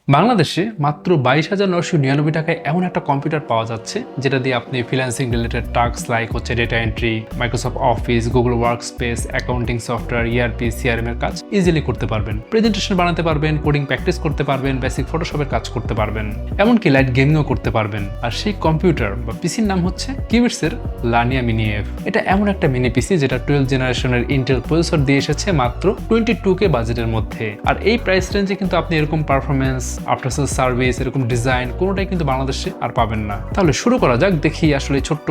বাংলাদেশে মাত্র 22,999 টাকায় এমন একটা কম্পিউটার পাওয়া যাচ্ছে যেটা দিয়ে আপনি ফ্রিল্যান্সিং রিলেটেড টাস্ক লাইক হচ্ছে data entry, Microsoft office, Google workspace, accounting software, ERP, CRM এর কাজ ইজিলি করতে পারবেন। প্রেজেন্টেশন বানাতে পারবেন, কোডিং প্র্যাকটিস করতে পারবেন, বেসিক ফটোশপের কাজ করতে পারবেন, এমনকি লাইট গেমিংও করতে পারবেন। আর সেই কম্পিউটার বা পিসির নাম হচ্ছে কিউবিটসের লানিয়া মিনি এফ। এটা এমন একটা মিনি পিসি যেটা 12th জেনারেশনের ইন্টেল প্রসেসর দিয়ে এসেছে মাত্র 22K বাজেটের মধ্যে। আর এই প্রাইস রেঞ্জে কিন্তু আপনি এরকম পারফরমেন্স, আফটার সেল সার্ভিস, এরকম ডিজাইন কোনোটাই কিন্তু বাংলাদেশে আর পাবেন না। তাহলে শুরু করা যাক, দেখি আসলে ছোট্ট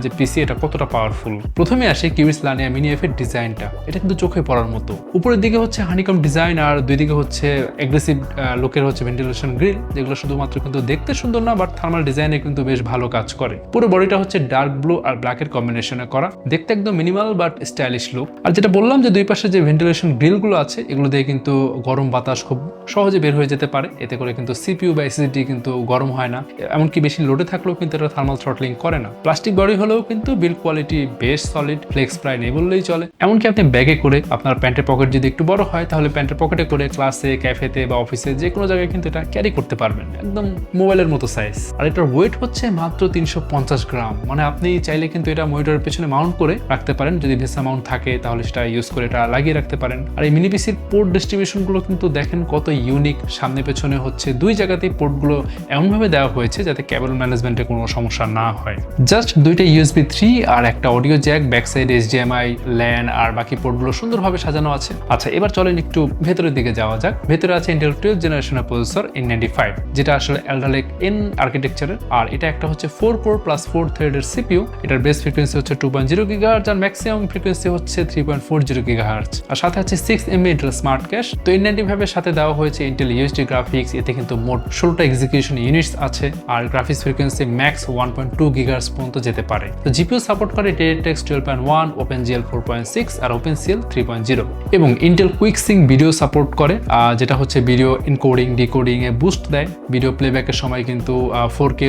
যে পিসি এটা কতটা পাওয়ারফুল। প্রথমে আসে কিউবিটস লানিয়া মিনি এফ এর ডিজাইনটা। এটা কিন্তু চোখে পড়ার মতো। উপরের দিকে হচ্ছে হানিকম ডিজাইন আর দুই দিকে হচ্ছে এগ্রেসিভ লুকের হচ্ছে ভেন্টিলেশন গ্রিল, যেগুলো শুধুমাত্র কিন্তু দেখতে সুন্দর না, বাট থার্মাল ডিজাইনে কিন্তু বেশ ভালো কাজ করে। পুরো বডিটা হচ্ছে ডার্ক ব্লু আর ব্ল্যাকের কম্বিনেশনে করা, দেখতে একদম মিনিমাল বাট স্টাইলিশ লুক। আর যেটা বললাম যে দুই পাশে যে ভেন্টিলেশন গ্রিলগুলো আছে, এগুলো দিয়ে কিন্তু গরম বাতাস খুব সহজে বের হয়ে যেতে পারে। এতে করে কিন্তু সিপিইউ বা এসএসডি কিন্তু গরম হয় না, এমনকি বেশি লোডে থাকলেও কিন্তু এটা থার্মাল থ্রটলিং করে না। প্লাস্টিক বডি হলেও কিন্তু বিল্ড কোয়ালিটি বেশ সলিড, ফ্লেক্স প্রায় নেই বললেই চলে। এমনকি আপনি ব্যাগে করে, আপনার প্যান্টের পকেট যদি একটু বড় হয় তাহলে প্যান্টের পকেটে করে ক্লাসে, ক্যাফেতে বা অফিসে যে কোনো জায়গায় কিন্তু এটা ক্যারি করতে পারবেন, একদম মোবাইলের মতো সাইজ। আর এটার ওয়েট হচ্ছে মাত্র 350 গ্রাম, মানে আপনি চাইলে কিন্তু এটা মনিটরের পেছনে মাউন্ট করে রাখতে পারেন। যদি ভেসা মাউন্ট থাকে তাহলে সেটা ইউজ করে এটা লাগিয়ে রাখতে পারেন। আর এই মিনি পিসির পোর্ট ডিস্ট্রিবিউশনগুলো কিন্তু দেখেন কত ইউনিক। সামনে পেছনে হচ্ছে দুই জায়গাতেই পোর্টগুলো এমনভাবে দেওয়া হয়েছে যাতে কেবল ম্যানেজমেন্টে কোনো সমস্যা না হয়। জাস্ট দুইটা USB 3 আর একটা audio jack, back side HDMI, LAN আর বাকি পোর্টগুলো সুন্দরভাবে সাজানো আছে। আচ্ছা, এবার চলেন একটু ভেতরের দিকে যাওয়া যাক। ভেতরে আছে ইন্টেল 12th জেনারেশনের প্রসেসর N95, যেটা আসলে Alder Lake N আর্কিটেকচারের। আর এটা একটা হচ্ছে 4 কোর প্লাস 4 থ্রেডের CPU। এটার বেস ফ্রিকোয়েন্সি হচ্ছে 2.0 GHz আর ম্যাক্সিমাম ফ্রিকোয়েন্সি হচ্ছে 3.40 GHz। আর সাথে আছে 6 MB ইন্টেল স্মার্ট ক্যাশ। তো N95 এর সাথে দেওয়া হয়েছে ইন্টেল UHD গ্রাফিক্স। এতে কিন্তু মোট 16টা এক্সিকিউশন ইউনিটস আছে আর গ্রাফিক্স ফ্রিকোয়েন্সি ম্যাক্স 1.2 GHz পর্যন্ত যেতে পারে। তো জিপিইউ সাপোর্ট করে DirectX 12.1, OpenGL 4.6 আর OpenCL 3.0 এবং ইন্টেল কুইকসিঙ্ক ভিডিও সাপোর্ট করে, যেটা হচ্ছে ভিডিও এনকোডিং ডিকোডিং এ বুস্ট দেয়। ভিডিও প্লেব্যাকের সময় কিন্তু 4K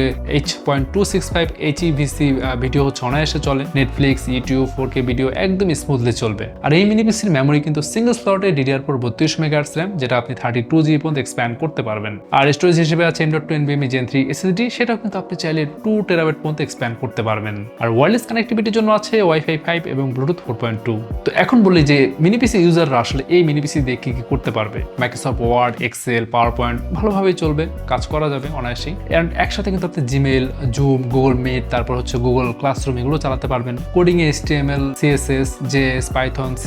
H.265 HEVC ভিডিও হচ্ছে অনায়াসে চলে। নেটফ্লিক্স, ইউটিউব 4K ভিডিও একদম স্মুথলি চলবে। আর এই মিনি পিসির মেমোরি কিন্তু সিঙ্গেল স্লটে DDR4 32 MHz RAM, যেটা আপনি 32GB পর্যন্ত এক্সপ্যান্ড করতে পারবেন। আর স্টোরেজ হিসেবে আছে M.2 NVMe Gen 3 SSD, সেটাও কিন্তু আপনি চাইলে 2 TB পর্যন্ত এক্সপ্যান্ড করতে পারবেন। আর ওয়্যারলেস কানেক্টিভিটির জন্য আছে Wi-Fi 5 এবং Bluetooth 4.2। তো এখন বলি যে মিনি পিসি ইউজাররা আসলে এই মিনি পিসি দিয়ে কি কি করতে পারবে। মাইক্রোসফট ওয়ার্ড, এক্সেল, পাওয়ারপয়েন্ট ভালোভাবেই চলবে, কাজ করা যাবে অনায়াসেই। এন্ড একসাথে কিন্তু আপনি জিমেল, জুম, গুগল মিট, তারপর হচ্ছে গুগল ক্লাসরুম এগুলো চালাতে পারবেন। কোডিং এ HTML, CSS, JS, Python, C++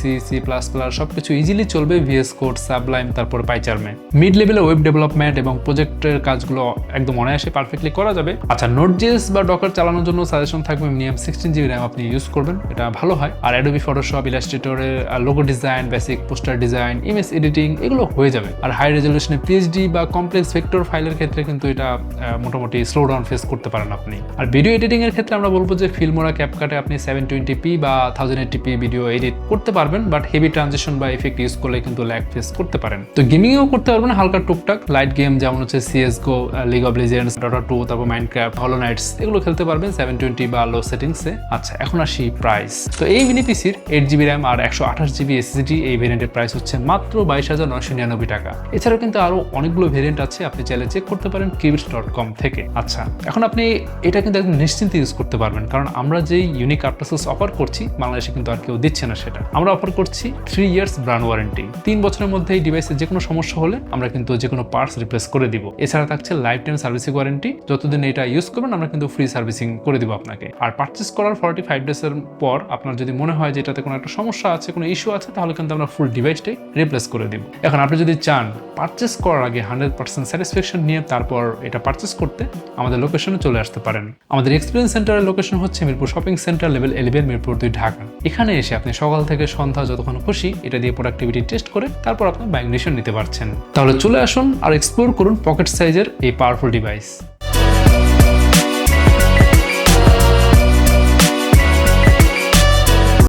সবকিছু ইজিলি চলবে VS Code, Sublime, তারপর পাইচার্মে। মিড লেভেলে ওয়েব ডেভেলপমেন্ট এবং প্রজেক্টের কাজগুলো একদম অনায়াসে পারফেক্টলি করা যাবে। আচ্ছা, Node.js বা ডকার চালানোর জন্য সাজেশন থাকবে মিনিমাম 16GB RAM আপনি ইউজ করবেন, এটা ভালো হয়। আর অ্যাডোবি ফটোশপ, ইলাস্ট্রেটরের logo design, basic poster design, image editing এগুলো হয়ে যাবে। আর হাই রেজলিউশনে PHD বা কমপ্লেক্স ভেক্টর ফাইলের ক্ষেত্রে কিন্তু এটা মোটামুটি স্লো ডাউন ফেস করতে পারেন আপনি। আর ভিডিও এডিটিং এর ক্ষেত্রে আমরা বলবো যে ফিল্মোরা, ক্যাপকাটে আপনি 720p বা 1080p ভিডিও এডিট করতে পারবেন, বাট হেভি ট্রানজিশন বা ইফেক্ট ইউজ করলে কিন্তু ল্যাগ ফেস করতে পারেন। তো গেমিংও করতে পারবেন হালকা টুকটাক, লাইট গেম যেমন হচ্ছে CSGO, league of legends, Dota 2, তারপর মাইনক্রাফট, হলো নাইটস এগুলো খেলতে পারবেন 720 বা লো সেটিংসে। আচ্ছা, এখন আসি প্রাইস। তো এই মিনি পিসির 8GB RAM আর 128GB SSD এই ভেরিয়েন্টের প্রাইস হচ্ছে মাত্র 22,999 টাকা। এছাড়াও কিন্তু আরো অনেকগুলো ভেরিয়েন্ট আছে, আপনি চাইলে চেক করতে পারেন kiwibits.com থেকে। আচ্ছা, এখন আপনি এটা কিন্তু একদম নিশ্চিন্তে ইউজ করতে পারবেন, কারণ আমরা যেই ইউনিক আফটার সেলস অফার করছি বাংলাদেশে কিন্তু আর কেউ দিচ্ছে না সেটা। আমরা অফার করছি 3 ইয়ার্স ব্র্যান্ড ওয়ারেন্টি। 3 বছরের মধ্যে এই ডিভাইসের যে কোনো সমস্যা হলে আমরা কিন্তু যে কোনো পার্টস রিপ্লেস করে দিব। এছাড়া থাকছে লাইফ টাইম সার্ভিসিং ওয়ারেন্টি, যতদিন এটা ইউজ করবেন আমরা কিন্তু ফ্রি সার্ভিসিং করে দিব আপনাকে। আর পারচেস করার 45 ডেজের পর আপনার যদি মনে হয় যে এটাতে কোনো একটা সমস্যা আছে, কোনো ইস্যু আছে, তাহলে কিন্তু আমরা ফুল ডিভাইসটাই রিপ্লেস করে দিব। এখন আপনি যদি চান পারচেস করার আগে 100% স্যাটিসফ্যাকশন নিয়ে তারপর এটা পারচেস করতে, আমাদের লোকেশনে চলে আসতে পারেন। আমাদের এক্সপিরিয়েন্স সেন্টারের লোকেশন হচ্ছে Mirpur shopping centre, level 11, Mirpur 2, Dhaka. এখানে এসে আপনি সকাল থেকে সন্ধ্যা যতক্ষণ খুশি এটা দিয়ে প্রোডাক্টিভিটি টেস্ট করে তারপর আপনি বাইং ডিসিশন নিতে পারছেন। তাহলে চলে আসুন আর এক্সপ্লোর করুন পকেট সাইজের এই পাওয়ারফুল ডিভাইস।